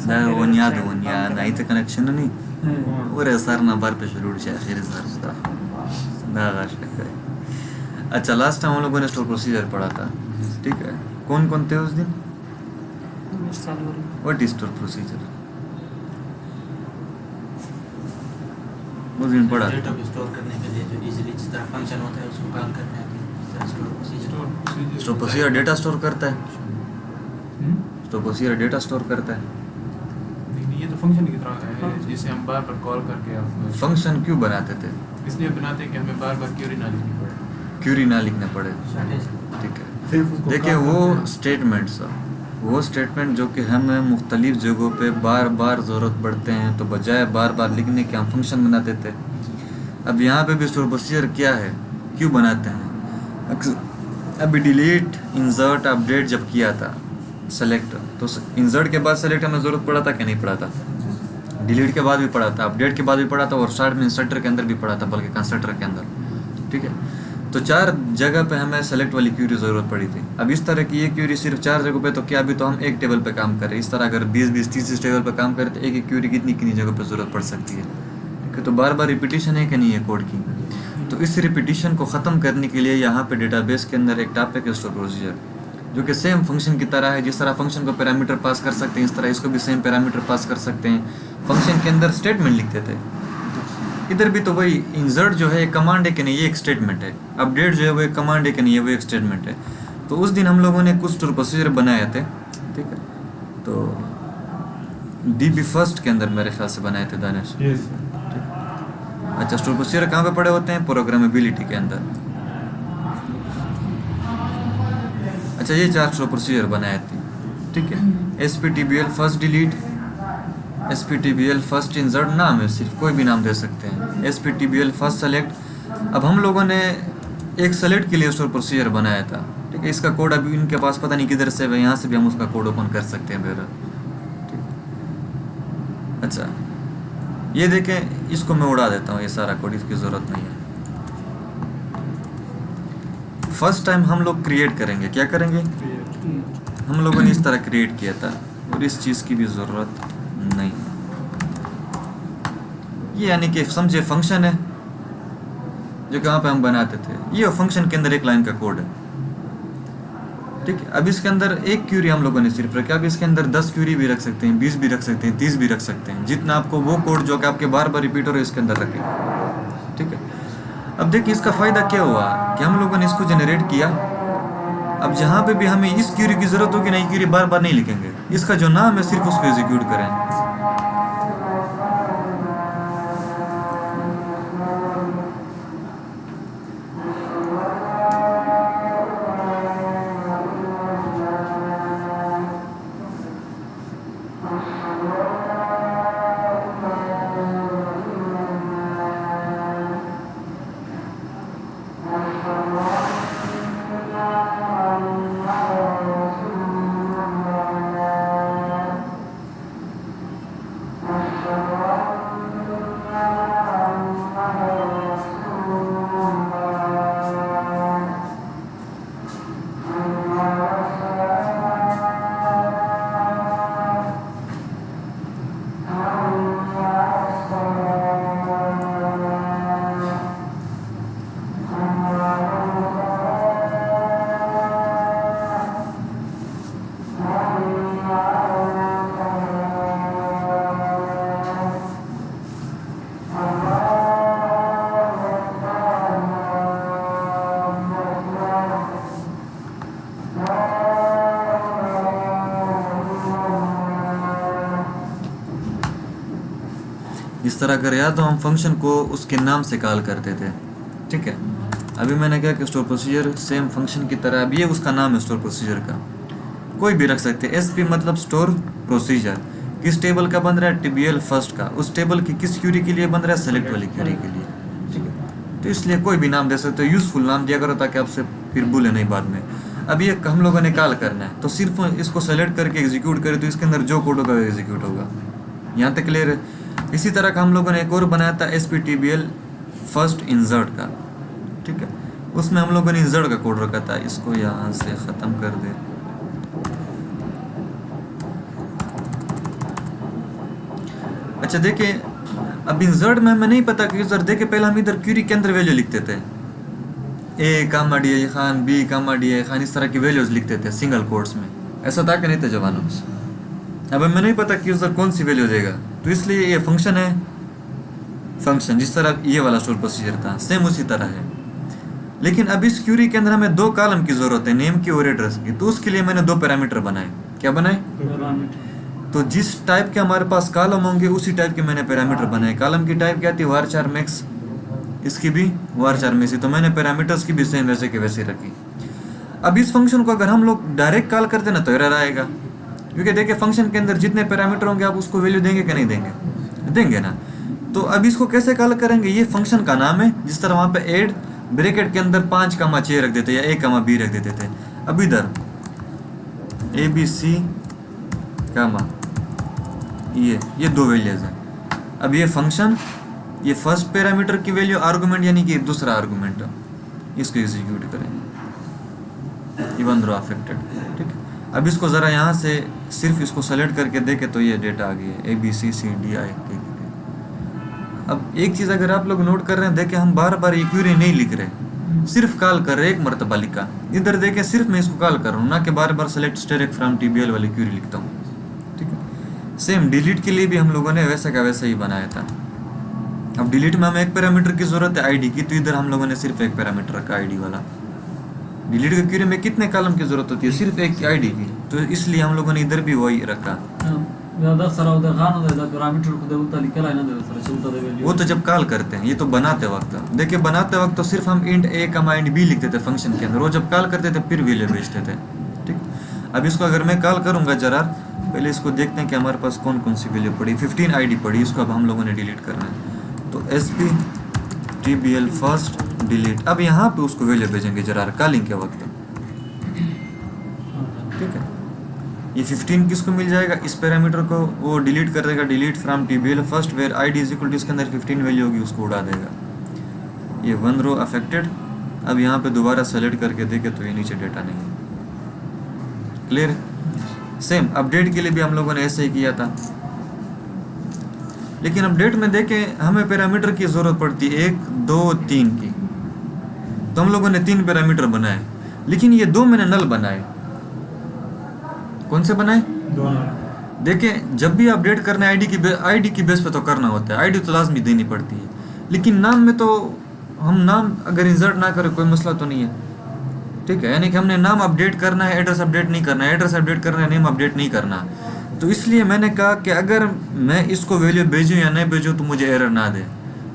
నా అయితే connection ni ore sar na bar पे शुरू से आखिर सर ना आशा करे। अच्छा लास्ट टाइम हम लोगों ने स्टोर प्रोसीजर पढ़ा था, ठीक है। कौन कौन थे उस दिन? What is store procedure? उस दिन पढ़ा डेटा को स्टोर करने के लिए जो इजीली जिस तरह फंक्शन होता है उसको कॉल करने के लिए store procedure. Store procedure data store करता है, स्टोर प्रोसीजर डेटा स्टोर करता है। ये तो फंक्शन की तरह है जिसे हम बार बार कॉल करके फंक्शन क्यों बनाते थे? इसलिए बनाते हैं कि हमें बार बार क्वेरी ना लिखनी पड़े। क्यूरी ना लिखना पड़े, ठीक है। देखिए वो स्टेटमेंट जो कि हमें मुख्तलिफ जगहों पे बार बार ज़रूरत पड़ते हैं, तो बजाय बार बार लिखने के हम फंक्शन बनाते थे। अब यहाँ पे भी स्टोर प्रोसीजर क्या है, क्यों बनाते हैं? अभी डिलीट इंसर्ट अपडेट जब किया था सेलेक्ट, तो इंसर्ट के बाद सेलेक्ट हमें ज़रूरत पड़ा था कि नहीं पड़ा था? डिलीट के बाद भी पड़ा था, अपडेट के बाद भी पड़ा था, और स्टार्ट में इंसर्टर के अंदर भी पड़ा था, बल्कि कंस्ट्रक्टर के अंदर, ठीक है। तो 4 जगह पे हमें सेलेक्ट वाली क्यूरी ज़रूरत पड़ी थी। अब इस तरह की ये क्यूरी सिर्फ 4 जगहों पे, तो क्या अभी तो हम एक टेबल पे काम कर रहे हैं। इस तरह अगर 20-30 टेबल पे काम करें तो एक क्यूरी कितनी कितनी जगह पे ज़रूरत पड़ सकती है, ठीक है। तो बार बार रिपीटिशन है कि नहीं है कोड की। तो इस रिपीटिशन को ख़त्म करने के लिए यहाँ पे डेटाबेस के अंदर एक टॉपिक है स्टोर प्रोसीजर, जो कि सेम फंक्शन की तरह है। जिस तरह फंक्शन को पैरामीटर पास कर सकते हैं, इस तरह इसको भी सेम पैरामीटर पास कर सकते हैं। फंक्शन के अंदर स्टेटमेंट लिखते थे, इधर भी तो वही। इंसर्ट जो है एक कमांड है कि नहीं, ये एक स्टेटमेंट है। अपडेट जो है वो एक कमांड है कि नहीं, वो एक स्टेटमेंट है। तो उस दिन हम लोगों ने कुछ स्टोर प्रोसीजर बनाए थे, ठीक है। तो DB फर्स्ट के अंदर मेरे ख्याल से बनाए थे दानिश। अच्छा स्टोर प्रोसीजर कहाँ पे पड़े होते हैं? प्रोग्रामेबिलिटी के अंदर। अच्छा ये 4 स्टोर प्रोसीजर बनाए थे, ठीक है। SPTBL first delete, SPTBL first insert, नाम है सिर्फ, कोई भी नाम दे सकते हैं। SPTBL first select. अब हम लोगों ने एक सेलेक्ट के लिए स्टोर प्रोसीजर बनाया था, ठीक है। इसका कोड अभी इनके पास पता नहीं किधर से है, यहाँ से भी हम उसका कोड ओपन कर सकते हैं मेरा, ठीक। अच्छा ये देखें, इसको मैं उड़ा देता हूँ, ये सारा कोड, इसकी ज़रूरत नहीं है। फर्स्ट टाइम हम लोग क्रिएट करेंगे, क्या करेंगे? हम लोगों ने इस तरह क्रिएट किया था, और इस चीज़ की भी ज़रूरत नहीं। ये यानी कि समझे फंक्शन है जो कि वहाँ पे हम बनाते थे, ये फंक्शन के अंदर एक लाइन का कोड है, ठीक है। अब इसके अंदर एक क्यूरी हम लोगों ने सिर्फ रखा। अब इसके अंदर 10 क्यूरी भी रख सकते हैं, 20 भी रख सकते हैं, 30 भी रख सकते हैं, जितना आपको वो कोड जो कि आपके बार बार रिपीट हो रहे इसके अंदर रखें, ठीक है। अब देखिए इसका फ़ायदा क्या हुआ कि हम लोगों ने इसको जनरेट किया। अब जहाँ पे भी हमें इस क्यूरी की ज़रूरत होगी, नई क्यूरी बार बार नहीं लिखेंगे, इसका जो नाम है सिर्फ उसको एग्जीक्यूट करें। इस तरह कर, या तो हम फंक्शन को उसके नाम से कॉल करते थे, ठीक है। अभी मैंने कहा कि स्टोर प्रोसीजर सेम फंक्शन की तरह, अब ये उसका नाम है स्टोर प्रोसीजर का, कोई भी रख सकते हैं। SP मतलब स्टोर प्रोसीजर, किस टेबल का बन रहा है? TBL फर्स्ट का। उस टेबल की किस क्यूरी के लिए बन रहा है? सेलेक्ट वाली क्यूरी के लिए, ठीक है। तो इसलिए कोई भी नाम दे सकते हो, यूज़फुल नाम दिया करो ताकि आपसे फिर भूले नहीं बाद में। अब ये हम लोगों ने कॉल करना है, तो सिर्फ इसको सेलेक्ट करके एग्जीक्यूट करें तो इसके अंदर जो कोड होगा वो एग्जीक्यूट होगा। यहाँ तक क्लियर है। इसी तरह का हम लोगों ने एक और बनाया था SPTBL फर्स्ट इंसर्ट का, ठीक है। उसमें हम लोगों ने इंसर्ट का कोड रखा था। इसको यहाँ से ख़त्म कर दे। अच्छा देखिए, अब इंसर्ट में हमें नहीं पता कि यूजर देखे, पहले हम इधर क्यूरी के अंदर वैल्यू लिखते थे, A comma D I Khan, B comma D I Khan, इस तरह की वैल्यूज लिखते थे सिंगल कोट्स में, ऐसा था कि नहीं था जवानों में। अब हमें नहीं पता कि यूजर कौन सी वैल्यू देगा, तो इसलिए ये फंक्शन है, फंक्शन जिस तरह ये वाला स्टोर प्रोसीजर था सेम उसी तरह है। लेकिन अब इस क्यूरी के अंदर हमें 2 कॉलम की जरूरत है, नेम की और एड्रेस की, तो उसके लिए मैंने 2 पैरामीटर बनाए। क्या बनाए? तो जिस टाइप के हमारे पास कॉलम होंगे उसी टाइप के मैंने पैरामीटर बनाए। कॉलम की टाइप क्या थी? varchar max, इसकी भी varchar max, तो मैंने पैरामीटर्स की भी सेम वैसे के वैसे रखी। अब इस फंक्शन को अगर हम लोग डायरेक्ट कॉल करते ना तो एरर आएगा, क्योंकि देखिए फंक्शन के अंदर जितने पैरामीटर होंगे आप उसको वैल्यू देंगे कि नहीं देंगे? देंगे ना। तो अब इसको कैसे कॉल करेंगे? ये फंक्शन का नाम है, जिस तरह वहाँ पे ऐड ब्रैकेट के अंदर 5,6 रख देते या a,b रख देते थे। अब इधर ABC, ये 2 वैल्यूज हैं। अब ये फंक्शन, ये फर्स्ट पैरामीटर की वैल्यू आर्गुमेंट यानी कि दूसरा आर्गुमेंट, इसको एग्जीक्यूट करेंगे, इवन रो अफेक्टेड। ठीक है, अब इसको ज़रा यहाँ से सिर्फ इसको सेलेक्ट करके देखे तो ये डेटा आ गया है ABCCDI। अब एक चीज़ अगर आप लोग नोट कर रहे हैं, देखें हम बार बार ये क्यूरी नहीं लिख रहे, सिर्फ कॉल कर रहे, एक मरतबा लिखा। इधर देखें सिर्फ मैं इसको कॉल कर रहा हूँ, ना कि बार बार सेलेक्ट स्टेरिक फ्रॉम TBL वाली क्यूरी लिखता हूँ। ठीक है, सेम डिलीट के लिए भी हम लोगों ने वैसा का वैसा ही बनाया था। अब डिलीट में हमें एक पैरामीटर की जरूरत है ID की, तो इधर हम लोगों ने सिर्फ एक पैरामीटर रखा ID वाला। डिलीट के क्यूरी में कितने कॉलम की जरूरत होती है? सिर्फ एक ID की, तो इसलिए हम लोगों ने इधर भी वही रखा। वो तो जब कॉल करते हैं, ये तो बनाते वक्त, देखिए बनाते वक्त तो सिर्फ हम इंट a,b लिखते थे फंक्शन के अंदर, वो जब कॉल करते थे फिर वैल्यू भेजते थे। ठीक, अब इसको अगर मैं कॉल करूंगा जरा, पहले इसको देखते हैं कि हमारे पास कौन कौन सी वैल्यू पड़ी। 15 ID पड़ी, इसको अब हम लोगों ने डिलीट करना है, तो SP TBL फर्स्ट डिलीट। अब यहाँ पे उसको वैल्यू भेजेंगे जरा कॉलिंग के वक्त। ठीक है, ये 15 किसको मिल जाएगा? इस पैरामीटर को वो डिलीट कर देगा, delete from TBL first where ID is equal to, इसके अंदर 15 वैल्यू होगी उसको उड़ा देगा। ये 1 रो अफेक्टेड। अब यहाँ पे दोबारा सेलेक्ट करके देखे तो ये नीचे डेटा नहीं है। क्लियर? सेम अपडेट के लिए भी हम लोगों ने ऐसे ही किया था, लेकिन अपडेट में देखें हमें पैरामीटर की जरूरत पड़ती है 1, 2, 3 की, तो हम लोगों ने 3 पैरामीटर बनाए, लेकिन ये 2 मैंने नल बनाए। कौन से बनाए? देखें जब भी अपडेट करना है ID की बेस पे तो करना होता है, ID तो लाजमी देनी पड़ती है, लेकिन नाम में तो हम नाम अगर इंसर्ट ना करें कोई मसला तो नहीं है। ठीक है, यानी कि हमने नाम अपडेट करना है, एड्रेस अपडेट नहीं करना है, एड्रेस अपडेट करना है, नेम अपडेट नहीं करना। तो इसलिए मैंने कहा कि अगर मैं इसको वैल्यू भेजूँ या नहीं भेजूँ तो मुझे एरर ना दे।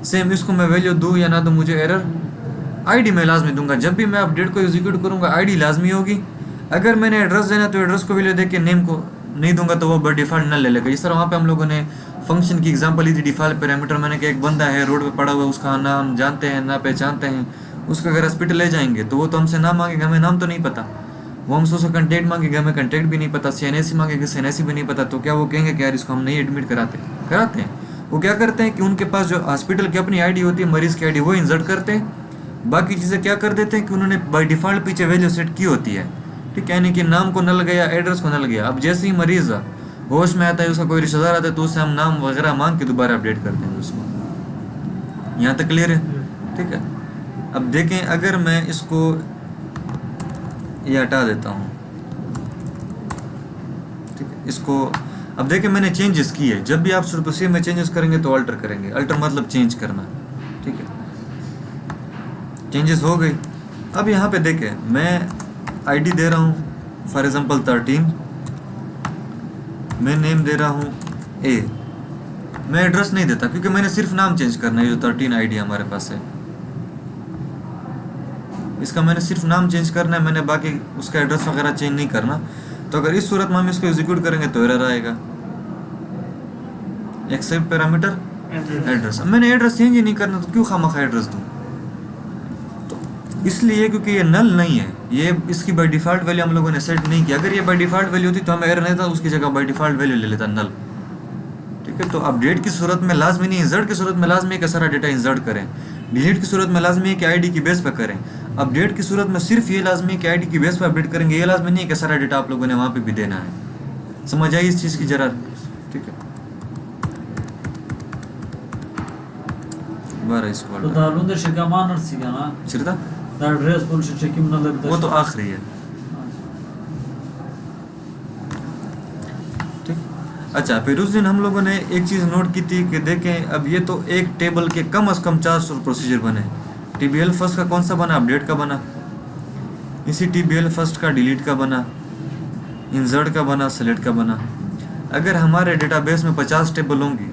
सेम इसको मैं वैल्यू दूँ या ना दूँ मुझे एरर, ID मैं लाजमी दूंगा। जब भी मैं अपडेट को एग्जीक्यूट करूँगा ID लाजमी होगी। अगर मैंने एड्रेस देना तो एड्रेस को वैल्यू दे के नेम को नहीं दूंगा तो वो बाय डिफ़ॉल्ट न ले लेगा। इस तरह वहाँ पे हम लोगों ने फंक्शन की एग्जांपल ली थी, डिफ़ॉल्ट पैरामीटर। मैंने कहा एक बंदा है रोड पे पड़ा हुआ है, उसका नाम जानते हैं ना पहचानते हैं, उसको अगर हॉस्पिटल ले जाएंगे तो वो तो हमसे नाम मांगेगा, हमें नाम तो नहीं पता। वो हमसे उसका कंटेक्ट मांगेगा, हमें कंटेक्ट भी नहीं पता। CNAC मांगेगा, CNAC भी नहीं पता। तो क्या वो कहेंगे कि यार इसको हम नहीं एडमिट कराते हैं। वो क्या करते हैं कि उनके पास जो हॉस्पिटल की अपनी ID होती है, मरीज़ की ID, वो इंसर्ट करते हैं। बाकी चीज़ें क्या कर देते हैं कि उन्होंने बाय डिफ़ॉल्ट पीछे वैल्यू सेट की होती है। ठीक है, यानी कि नाम को नल गया, एड्रेस को नल गया। अब जैसे ही मरीज़ होश में आता है, उसका कोई रिश्तेदार आता है, तो उससे हम नाम वगैरह मांग के दोबारा अपडेट कर देंगे उसको। यहाँ तक क्लियर है? ठीक है, अब देखें अगर मैं इसको ये हटा देता हूँ, ठीक है, इसको अब देखें मैंने चेंजेस किए। जब भी आप प्रोसीजर में चेंजेस करेंगे तो अल्टर करेंगे। अल्टर मतलब चेंज करना। ठीक है, चेंजेस हो गई। अब यहाँ पे देखें मैं ID दे रहा हूँ फॉर एग्जांपल 13, मैं नेम दे रहा हूँ A। मैं एड्रेस नहीं देता क्योंकि मैंने सिर्फ नाम चेंज करना है। जो 13 ID हमारे पास है, इसका मैंने सिर्फ नाम चेंज करना है, मैंने बाकी उसका एड्रेस वगैरह चेंज नहीं करना। तो अगर इस सूरत में हम इसको एग्जीक्यूट करेंगे तो एरर आएगा। Except parameter address. मैंने एड्रेस चेंज ही नहीं करना तो क्यों खामखा एड्रेस दूँ? तो इसलिए क्योंकि ये नल नहीं है, ये इसकी बाय डिफ़ॉल्ट वैल्यू हम लोगों ने सेट नहीं किया। अगर ये बाय डिफ़ॉल्ट वैल्यू होती तो हमें एरर नहीं था, उसकी जगह बाय डिफ़ॉल्ट वैल्यू ले लेता नल। ठीक है, तो अपडेट की सूरत में लाजमी नहीं, इंसर्ट की सूरत में लाजमी है कि सारा डेटा इंसर्ट करें। डिलीट की सूरत में लाजमी है कि ID की बेस पर करें। अपडेट की सूरत में सिर्फ ये लाजमी है कि ID की बेस पर अपडेट करेंगे। ये लाजमी नहीं है कि सारा डेटा आप लोगों ने वहाँ पे भी देना है। समझ आई इस चीज़ की जरा? ठीक है, 12 स्क्वायर तो दा लुंदर शिका मानर सिगा ना चिरता दा ड्रेस बोल से किम न लग वो तो आखिरी है। ठीक। अच्छा, फिर उस दिन हम लोगों ने एक चीज़ नोट की थी कि देखें अब ये तो एक टेबल के कम से कम 400 प्रोसीजर बने। टीबीएल फर्स्ट का कौन सा बना? अपडेट का बना। इसी टीबीएल फर्स्ट का डिलीट का बना, इंसर्ट का बना, सेलेक्ट का बना। अगर हमारे डेटाबेस में 50 टेबल होंगी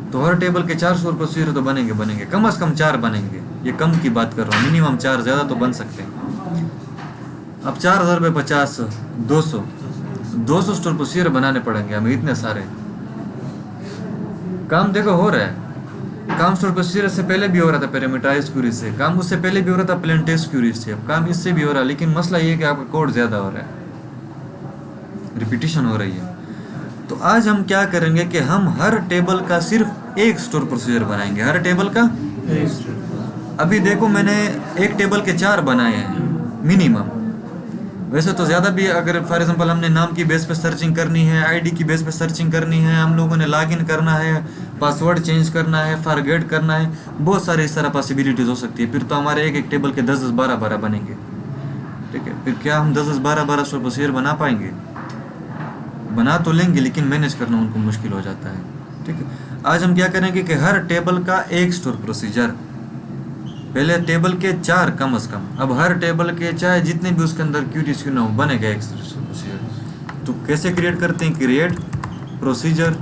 तो हर टेबल के 400 प्रोसीजर तो बनेंगे, कम से कम 4 बनेंगे। ये कम की बात कर रहा हूँ, मिनिमम 4, ज़्यादा तो बन सकते हैं। अब 4000 पे 50, 200 स्टोर प्रोसीजर बनाने पड़ेंगे हमें, इतने सारे। काम देखो हो रहा है, काम स्टोर प्रोसीजर से पहले भी हो रहा था पैरामीटराइज्ड क्वेरी से, काम उससे पहले भी हो रहा था प्लेन टेक्स्ट क्वेरी से, अब काम इससे भी हो रहा है। लेकिन मसला ये है कि आपका कोड ज़्यादा हो रहा है, रिपीटिशन हो रही है। तो आज हम क्या करेंगे कि हम हर टेबल का सिर्फ एक स्टोर प्रोसीजर बनाएंगे, हर टेबल का। अभी देखो मैंने एक टेबल के 4 बनाए हैं मिनिमम। वैसे तो ज़्यादा भी, अगर फॉर एग्जांपल हमने नाम की बेस पे सर्चिंग करनी है, आईडी की बेस पे सर्चिंग करनी है, हम लोगों ने लॉगिन करना है, पासवर्ड चेंज करना है, फॉरगेट करना है, बहुत सारे इस तरह पॉसिबिलिटीज़ हो सकती है। फिर तो हमारे एक एक टेबल के 10-10, 12-12 बनेंगे। ठीक है, फिर क्या हम 10-10, 12-12 स्टोर प्रोसीजर बना पाएंगे? बना तो लेंगे लेकिन मैनेज करना उनको मुश्किल हो जाता है। ठीक है, आज हम क्या करेंगे कि हर टेबल का एक स्टोर प्रोसीजर, पहले टेबल के 4 कम से कम, अब हर टेबल के चाहे जितने भी उसके अंदर क्यूरीज क्यों ना हो बनेगा एक स्टोर प्रोसीजर। तो कैसे क्रिएट करते हैं? क्रिएट प्रोसीजर,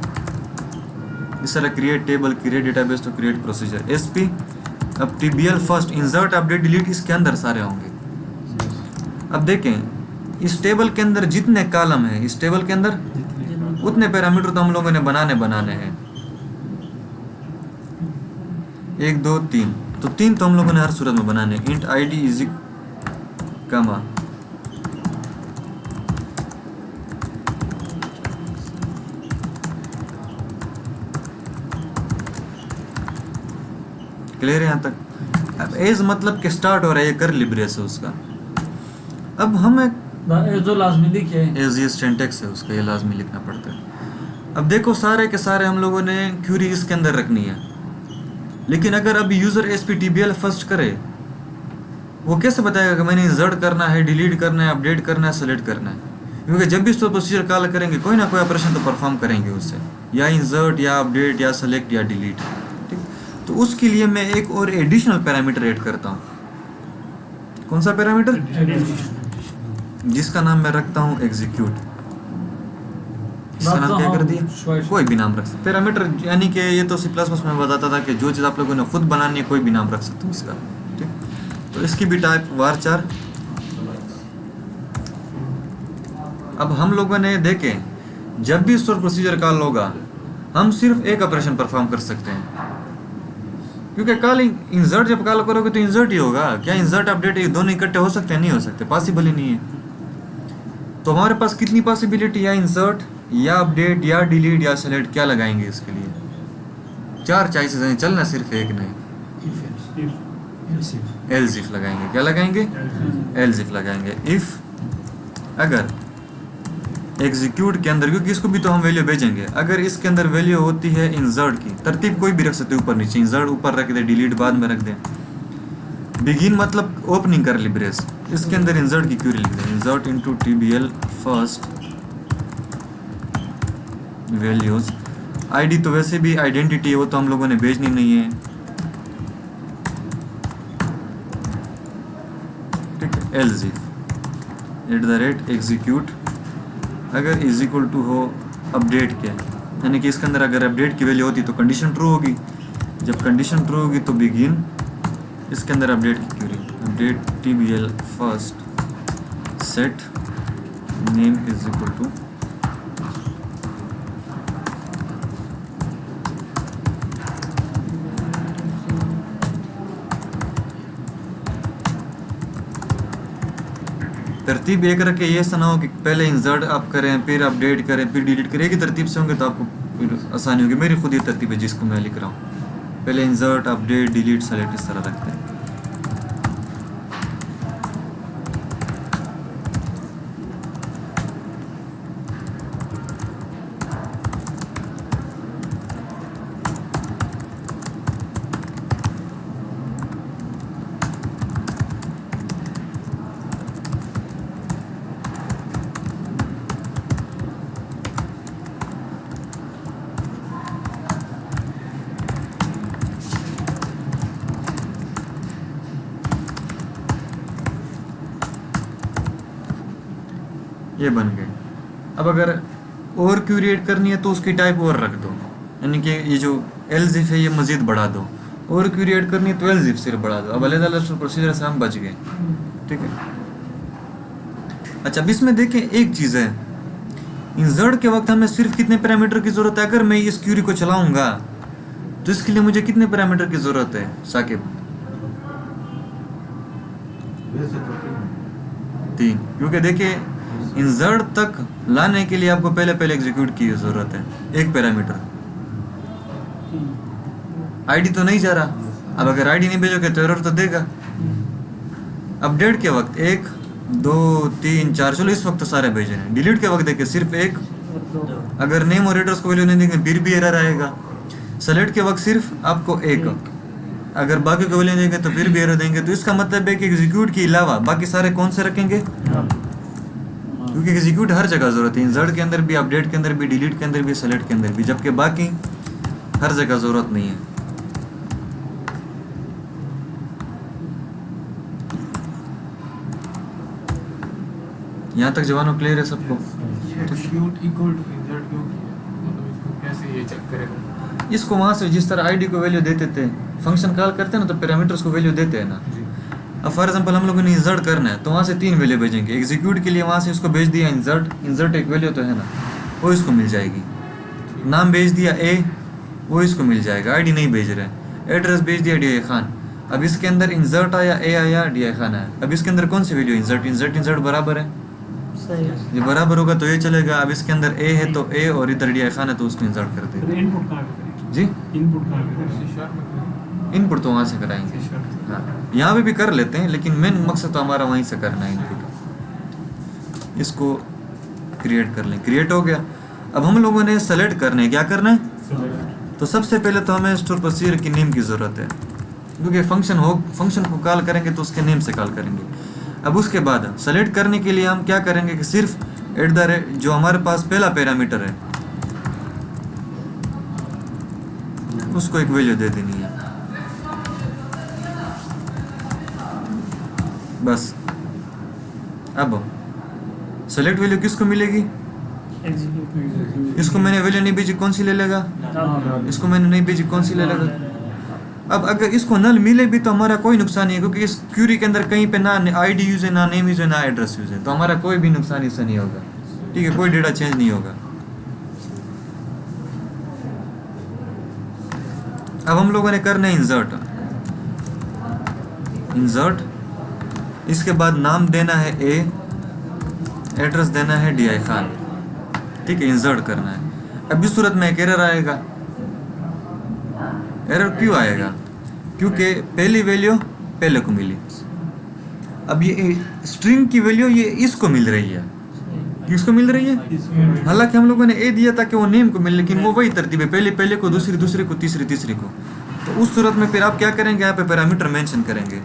इस तरह क्रिएट टेबल, क्रिएट डेटाबेस, तो क्रिएट प्रोसीजर एसपी। अब टीबीएल फर्स्ट, इंसर्ट, अपडेट, डिलीट, इसके अंदर सारे होंगे। अब देखें इस टेबल के अंदर जितने कॉलम है, इस टेबल के अंदर उतने पैरामीटर तो हम लोगों ने बनाने हैं। 1 2 3, तो 3 तो हम लोगों ने हर सूरत में बनाने। इंट आईडी इज कमा, क्लियर है यहाँ तक? अब एज मतलब कि स्टार्ट हो रहा है, ये कर लिब्रेस है उसका। अब हमें जो लाजमी लिखे एज ये सिंटैक्स है उसका, ये लाजमी लिखना पड़ता है। अब देखो सारे के सारे हम लोगों ने क्यूरी इसके अंदर रखनी है, लेकिन अगर अभी यूज़र एसपीटीबीएल फर्स्ट करे, वो कैसे बताएगा कि मैंने इंसर्ट करना है, डिलीट करना है, अपडेट करना है, सेलेक्ट करना है? क्योंकि जब भी इसको प्रोसीजर कॉल करेंगे कोई ना कोई ऑपरेशन तो परफॉर्म करेंगे उससे, या इंसर्ट या अपडेट या सेलेक्ट या डिलीट। ठीक, तो उसके लिए मैं एक और एडिशनल पैरामीटर ऐड करता हूँ। कौन सा पैरामीटर? जिसका नाम मैं रखता हूँ एग्जीक्यूट। इसका नाम क्या कर दिया? कोई भी नाम रख सकते पैरामीटर, यानी कि ये तो C++ में बताता था कि जो चीज़ आप लोगों ने खुद बनानी है कोई भी नाम रख सकते हो इसका। ठीक, तो इसकी भी टाइप varchar। अब हम लोगों ने देखें जब भी स्टोर प्रोसीजर कॉल होगा हम सिर्फ एक ऑपरेशन परफॉर्म कर सकते हैं, क्योंकि कॉलिंग इंसर्ट जब कॉल करोगे तो इंसर्ट ही होगा। क्या इंसर्ट अपडेट ये दोनों इकट्ठे हो सकते हैं? नहीं हो सकते, पॉसिबल ही नहीं है। तो हमारे पास कितनी पॉसिबिलिटी, या इंसर्ट या अपडेट या डिलीट या सेलेक्ट, क्या लगाएंगे इसके लिए? 4 चॉइसेस हैं, चलना सिर्फ एक नहीं। एल्स इफ लगाएंगे। क्या लगाएंगे? एल्स इफ लगाएंगे। इफ अगर एग्जीक्यूट के अंदर, क्योंकि इसको भी तो हम वैल्यू भेजेंगे, अगर इसके अंदर वैल्यू होती है इंसर्ट की, तरतीब कोई भी रख सकते हैं ऊपर नीचे, इंसर्ट ऊपर रख दे, डिलीट बाद में रख दें। बिगिन मतलब ओपनिंग कर ली ब्रेस, इसके अंदर इंसर्ट की क्यूरी लिख दें, insert into TBL first values. ID तो वैसे भी आइडेंटिटी है, वो तो हम लोगों ने भेजनी नहीं है। ठीक है, एल्स इफ @execute अगर इज इक्वल टू हो अपडेट के, यानी कि इसके अंदर अगर अपडेट की वैल्यू होती तो कंडीशन ट्रू होगी, जब कंडीशन ट्रू होगी तो बिगिन इसके अंदर अपडेट की query, update TBL first set name is equal to तरतीब एक रखे, ये ऐसा ना हो कि पहले इंसर्ट आप करें फिर अपडेट करें फिर डिलीट करें। एक ही तरतीब से होंगे तो आपको फिर आसानी होगी। मेरी खुद ही तरतीब है जिसको मैं लिख रहा हूँ, पहले इंसर्ट अपडेट डिलीट सेलेक्ट इस तरह रखते हैं। ये बन गए। अब अगर और क्यूरी ऐड करनी है तो उसकी टाइप और रख दो, यानी कि ये जो एलजिफ है ये मज़ीद बढ़ा दो। और क्यूरी ऐड करनी है तो एलजिफ सिर्फ बढ़ा दो। अब अलग-अलग प्रोसीजर से हम बच गए, ठीक है। अच्छा, अब इसमें देखें एक चीज़ है, इंसर्ट के वक्त हमें सिर्फ कितने पैरामीटर की ज़रूरत है? अगर मैं इस क्यूरी को चलाऊंगा तो इसके लिए मुझे कितने पैरामीटर की ज़रूरत है साकिब? 3, क्योंकि देखिए इंसर्ट तक लाने के लिए आपको पहले एग्जीक्यूट की ज़रूरत है, एक पैरामीटर। आईडी तो नहीं जा रहा, अब अगर आईडी नहीं भेजोगे तो एरर तो देगा। अपडेट के वक्त 1 2 3 4, चलो इस वक्त तो सारे भेजे हैं। डिलीट के वक्त देखिए सिर्फ 1, अगर नेम और एड्रेस को वैल्यू नहीं देंगे फिर भी एरर आएगा। सेलेक्ट के वक्त सिर्फ आपको 1, अगर बाकी को वैल्यू देंगे तो फिर भी एरर देंगे। तो इसका मतलब है कि एग्जीक्यूट के अलावा बाकी सारे कौन से रखेंगे? क्योंकि एग्जीक्यूट हर जगह ज़रूरत है, इंसर्ट के अंदर भी, अपडेट के अंदर भी, डिलीट के अंदर भी, सेलेक्ट के अंदर भी, जबकि बाकी हर जगह ज़रूरत नहीं है। यहाँ तक जवानों क्लियर है सबको? एग्जीक्यूट इक्वल टू इंसर्ट क्यों किया, मतलब इसको कैसे ये चेक करेगा? इसको वहाँ से जिस तरह आईडी को वैल्यू देते थे, फंक्शन कॉल करते हैं ना तो पैरामीटर्स को वैल्यू देते हैं ना। अब फॉर एग्जांपल हम लोगों ने इंसर्ट करना है तो वहाँ से 3 वैल्यू भेजेंगे। एग्जीक्यूट के लिए वहाँ से इसको भेज दिया इंसर्ट एक वैल्यू तो है ना, वो इसको मिल जाएगी। नाम भेज दिया ए, वो इसको मिल जाएगा। आईडी नहीं भेज रहे। एड्रेस भेज दिया DI खान, अब इसके अंदर इंसर्ट आया, ए आया, DI खान आया। अब इसके अंदर कौन सी वैल्यू? इंसर्ट बराबर है, ये बराबर होगा तो ये चलेगा। अब इसके अंदर ए है तो ए, और इधर DI खान है तो उसको इंसर्ट कर देंगे। इनपुट कहाँ पे करेंगे? जी, इनपुट कहाँ पे करेंगे? इनपुट तो वहाँ से कराएंगे। हाँ, यहाँ पे भी कर लेते हैं, लेकिन मेन मकसद तो हमारा वहीं से करना है इनपुट। इसको क्रिएट कर लें, क्रिएट हो गया। अब हम लोगों ने सेलेक्ट करना है, क्या करना है? तो सबसे पहले तो हमें स्टोर प्रोसीजर की नेम की ज़रूरत है, क्योंकि फंक्शन को कॉल करेंगे तो उसके नेम से कॉल करेंगे। अब उसके बाद सेलेक्ट करने के लिए हम क्या करेंगे कि सिर्फ @ जो हमारे पास पहला पैरामीटर है उसको एक वैल्यू दे देनी है, बस। अब सेलेक्ट वैल्यू किसको मिलेगी? इसको मैंने वैल्यू नहीं भेजी, कौन सी ले लेगा? इसको मैंने नहीं भेजी, कौन सी ले लेगा? अब अगर इसको नल मिले भी तो हमारा कोई नुकसान नहीं है, क्योंकि इस क्यूरी के अंदर कहीं पे ना आईडी यूज है, ना नेम यूज है, ना एड्रेस यूज है, तो हमारा कोई भी नुकसान इससे नहीं होगा, ठीक है। कोई डेटा चेंज नहीं होगा। अब हम लोगों ने करना है इंसर्ट, इसके बाद नाम देना है ए, एड्रेस देना है DI खान, ठीक है। इंसर्ट करना है। अब इस सूरत में एक एरर आएगा। एरर क्यों आएगा? क्योंकि पहली वैल्यू पहले को मिली। अब ये स्ट्रिंग की वैल्यू ये इसको मिल रही है, किसको मिल रही है? हालांकि हम लोगों ने ए दिया था कि वो नेम को मिले, लेकिन वो वही तरतीब है, पहले को, दूसरे को, तीसरे को। तो उस सूरत में फिर आप क्या करेंगे? यहाँ पे पैरामीटर मेंशन करेंगे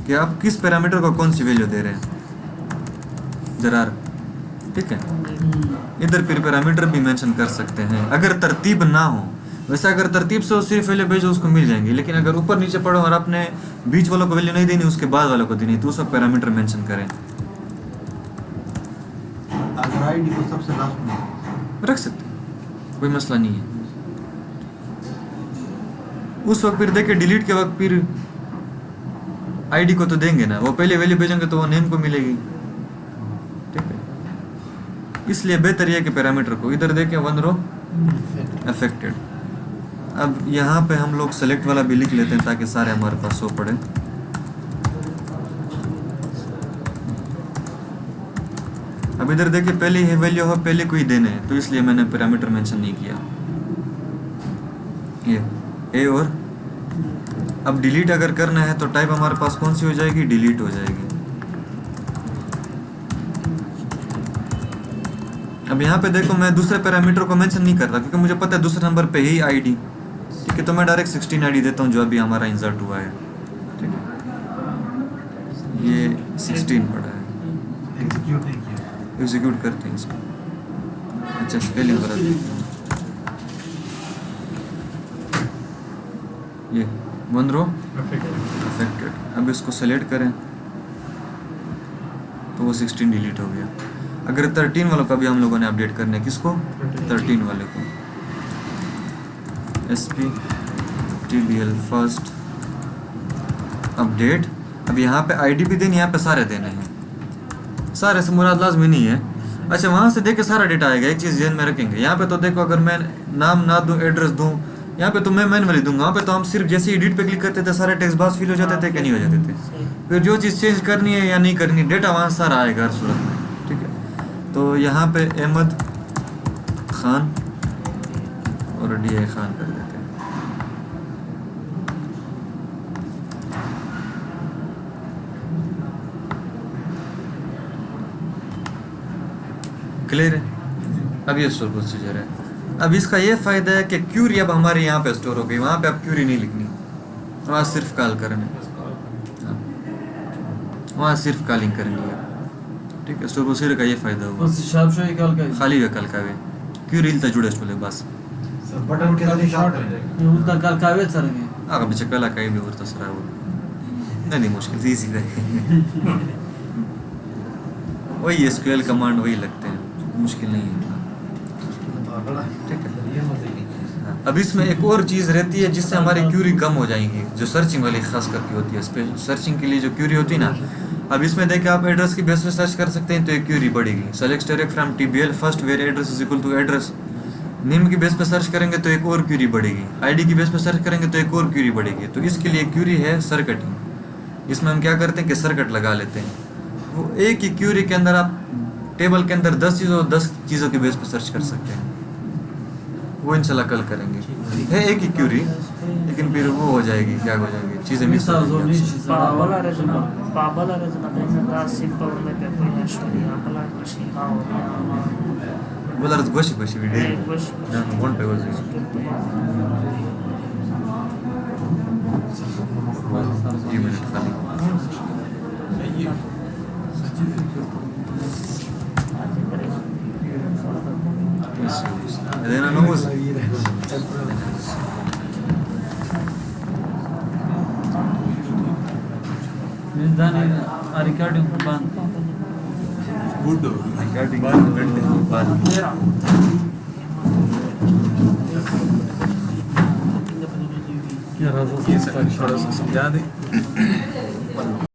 कि आप किस पैरामीटर को कौन सी वैल्यू दे रहे हैं, जरा, ठीक है। इधर फिर पैरामीटर भी मेंशन कर सकते हैं अगर तरतीब ना हो। वैसे अगर तरतीब से सिर्फ वैल्यू भेजो उसको मिल जाएंगे, लेकिन अगर ऊपर नीचे पढ़ो और आपने बीच वालों को वैल्यू नहीं देनी, उसके बाद वालों को देनी, तो उसको पैरामीटर मेंशन करें। अगर आईडी को सबसे लास्ट में रख सकते, कोई मसला नहीं है। उस वक्त फिर देखिए डिलीट के वक्त फिर आईडी को तो देंगे ना, वो पहले वैल्यू भेजेंगे तो वो नेम को मिलेगी, ठीक है। इसलिए बेहतर यह कि पैरामीटर को इधर देखें, 1 रो अफेक्टेड। अब यहाँ पे हम लोग सेलेक्ट वाला भी लिख लेते हैं ताकि सारे हमारे पास सो पड़े। अब इधर देखिए पहले ही वैल्यू हो, पहले को ही देने हैं, तो इसलिए मैंने पैरामीटर मेंशन नहीं किया। ये ए, और अब डिलीट अगर करना है तो टाइप हमारे पास कौन सी हो जाएगी? डिलीट हो जाएगी। अब यहाँ पे देखो मैं दूसरे पैरामीटर को मेंशन नहीं कर रहा, क्योंकि मुझे पता है दूसरे नंबर पे ही आईडी, ठीक है। तो मैं डायरेक्ट 16 आईडी देता हूँ जो अभी हमारा इंसर्ट हुआ है, ठीक है। ये 16 पड़ा है, एग्जीक्यूट नहीं किया, एग्जीक्यूट करते हैं इसको। अच्छा, स्पेलिंग बता देते हैं। ये 1 रो अफेक्टेड। अब इसको सेलेक्ट करें तो वो 16 डिलीट हो गया। अगर 13 वालों का भी हम लोगों ने अपडेट करना है, किसको? 13 वाले को। SP TBL first update. अब यहाँ पे ID भी देनी, यहाँ पे सारे देने हैं, सारे से मुराद लाजमी नहीं है। अच्छा, वहाँ से देख के सारा डेटा आएगा। एक चीज़ ध्यान में रखेंगे, यहाँ पे तो देखो अगर मैं नाम ना दूँ, एड्रेस दूँ, यहाँ पे तो मैं मैनुअली दूंगा। वहाँ पे तो हम सिर्फ जैसे एडिट पे क्लिक करते थे सारे टेक्स्ट बॉक्स फिल हो जाते थे कि नहीं हो जाते थे। फिर जो चीज़ चेंज करनी है या नहीं करनी, डेटा वहाँ सारा आएगा हर सूरत में, ठीक है। तो यहाँ पे अहमद खान और DI खान कर देते हैं। क्लियर है? अब ये स्टोर प्रोसीजर है। अब इसका ये फ़ायदा है कि क्यूरी अब हमारे यहाँ पे स्टोर हो गई, वहाँ पे अब क्यूरी नहीं लिखनी, वहाँ सिर्फ कॉल करना है, वहाँ सिर्फ कॉलिंग करनी है, ठीक है। स्टोर प्रोसीजर का ये फ़ायदा हुआ, बस शार्प शो कॉल का खाली वे कल कावे क्यूरी इल्ता जुड़े स्टोले बस बटन के साथ शॉर्ट है उनका कॉल कावे चलेंगे आगे पीछे कला का भी और तसरा वो नहीं मुश्किल से इजी है। वही SQL कमांड वही लगते हैं, मुश्किल नहीं है, ठीक है। अब इसमें एक और चीज़ रहती है जिससे हमारी क्यूरी कम हो जाएंगी, जो सर्चिंग वाली खास करके होती है, स्पेशल सर्चिंग के लिए जो क्यूरी होती है ना। अब इसमें देखिए आप एड्रेस की बेस पे सर्च कर सकते हैं तो एक क्यूरी बढ़ेगी। Select direct from TBL first where address is equal to address. Name की बेस पे सर्च करेंगे तो एक और क्यूरी बढ़ेगी। ID की बेस पे सर्च करेंगे तो एक और क्यूरी बढ़ेगी। तो इसके लिए क्यूरी है सर्कटिंग। इसमें हम क्या करते हैं कि सर्कट लगा लेते हैं। वो एक ही क्यूरी के अंदर आप टेबल के अंदर 10 चीज़ों की बेस पे सर्च कर सकते हैं। वो इंशाल्लाह कल करेंगे। है एक ही क्यूरी, लेकिन फिर वो हो जाएगी, क्या हो जाएगी, चीज़ें मिस हो जाएंगी आपसे। बोला रहा गोशी वीडियो कौन पे गोशी ये मिनट खाली देना नोज दाने रिकॉर्डिंग बंद गुड रिकॉर्डिंग बाद थोड़ा सा समझा दे।